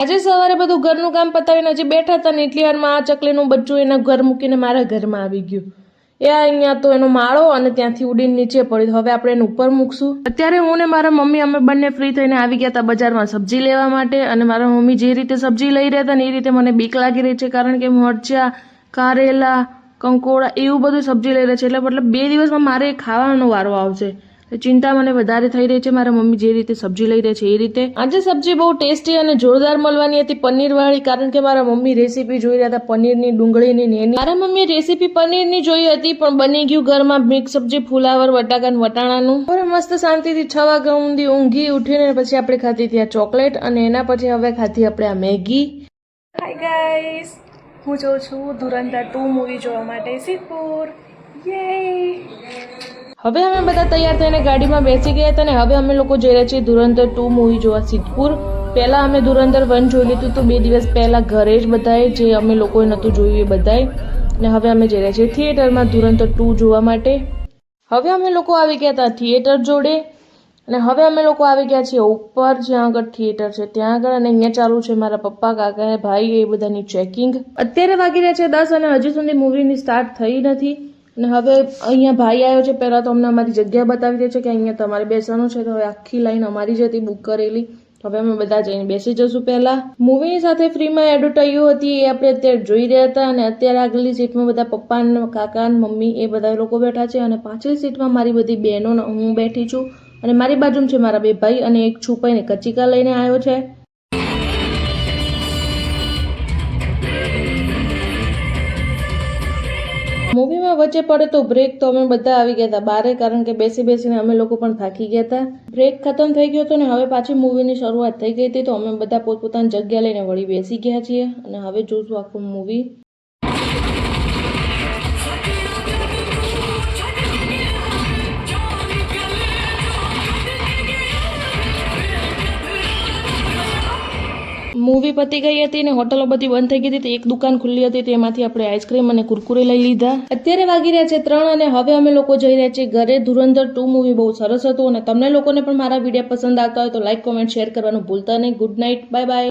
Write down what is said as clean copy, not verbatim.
આજે સવારે બધું ઘરનું કામ પતાવીને હજી બેઠા હતા ને એટલી વારમાં આ ચકલીનું બચ્ચું એના ઘર મૂકીને મારા ઘરમાં આવી ગયું. એ અહીંયા તો એનો માળો અને ત્યાંથી ઉડીને નીચે પડ્યું. હવે આપણે એને ઉપર મૂકશું. અત્યારે હું ને મારા મમ્મી અમે બંને ફ્રી થઈને આવી ગયા હતા બજારમાં સબ્જી લેવા માટે. અને મારા મમ્મી જે રીતે સબ્જી લઈ રહ્યા હતા ને એ રીતે મને બીક લાગી રહી છે, કારણ કે મરચા, કારેલા, કંકોડા એવું બધું સબ્જી લઈ રહી છે. એટલે મતલબ 2 દિવસમાં મારે ખાવાનો વારો આવશે. ચિંતા મને વધારે થઈ રહી છે મારા મમ્મી જે રીતે સબ્જી લઈ રહી છે એ રીતે. આજે સબ્જી બહુ ટેસ્ટી અને જોરદાર મળવાની હતી, પનીર વાળી, કારણ કે મારા મમ્મી રેસીપી જોઈ રહ્યા હતા પનીરની, ડુંગળીની ને એની. મારા મમ્મીએ રેસીપી પનીરની જોઈ હતી પણ બની ગયું ઘરમાં મિક્સ સબ્જી, ફુલાવર, બટાકા ને વટાણાનું. હવે મસ્ત શાંતિથી 6 વાગ્યા ઊંધી ઊંઘી ઉઠીને પછી આપણે ખાધી ત્યાં ચોકલેટ અને એના પછી હવે ખાધી આપણે આ મેગી. હાય ગાઈસ, હું જાઉં છું ધુરંધર 2 મૂવી જોવા માટે સિદ્ધપુર. યે! હવે અમે બધા તૈયાર થઈને ગાડીમાં બેસી ગયા હતા ને હવે અમે લોકો જઈ રહ્યા છીએ ધુરંધર 2 મૂવી જોવા સિદ્ધપુર. પહેલા અમે ધુરંધર 1 જોઈ લીધું હતું 2 દિવસ પહેલા ઘરે જ બધાએ, જે અમે લોકોએ નહોતું જોયું એ બધાએ. ને હવે અમે જઈ રહ્યા છીએ થિયેટરમાં ધુરંધર 2 જોવા માટે. હવે અમે લોકો આવી ગયા હતા થિયેટર જોડે અને હવે અમે લોકો આવી ગયા છીએ ઉપર જ્યાં આગળ થિયેટર છે ત્યાં આગળ. અને અહીંયા ચાલુ છે મારા પપ્પા, કાકા, ભાઈ એ બધાની ચેકિંગ. અત્યારે વાગી રહ્યા છે 10 અને હજી સુધી મૂવીની સ્ટાર્ટ થઈ નથી. અને હવે અહીંયા ભાઈ આવ્યો છે. પહેલાં તો અમને અમારી જગ્યા બતાવી દે છે કે અહીંયા તમારે બેસવાનું છે. તો હવે આખી લાઈન અમારી જ હતી બુક કરેલી. હવે અમે બધા જઈને બેસી જશું. પહેલાં મૂવીની સાથે ફ્રીમાં એડવર્ટાઈઝ હતી એ આપણે અત્યારે જોઈ રહ્યા હતા. અને અત્યારે આગળની સીટમાં બધા પપ્પા, કાકા, મમ્મી એ બધા લોકો બેઠા છે. અને પાછળની સીટમાં મારી બધી બહેનો હું બેઠી છું. અને મારી બાજુમાં છે મારા 2 ભાઈ અને એક છુપાઈને કચીકા લઈને આવ્યો છે. મૂવીમાં વચ્ચે પડે તો બ્રેક, તો અમે બધા આવી ગયા હતા બારે, કારણ કે બેસી બેસીને અમે લોકો પણ થાકી ગયા હતા. બ્રેક ખતમ થઈ ગયો હતો ને હવે પાછી મૂવીની શરૂઆત થઈ ગઈ હતી. તો અમે બધા પોતપોતાની જગ્યા લઈને વળી બેસી ગયા છીએ અને હવે જોશું આખું મૂવી. મૂવી પતી ગઈ હતી ને હોટલો બધી બંધ થઈ ગઈ હતી. એક દુકાન ખુલ્લી હતી તેમાંથી આપણે આઈસ્ક્રીમ અને કુરકુરે લઈ લીધા. અત્યારે વાગી રહ્યા છે 3 અને હવે અમે લોકો જઈ રહ્યા છીએ ઘરે. ધુરંધર 2 મૂવી બહુ સરસ હતું અને તમને લોકોને પણ મારા વિડીયો પસંદ આવતા હોય તો લાઈક, કોમેન્ટ, શેર કરવાનું ભૂલતા નહીં. Good night, bye bye.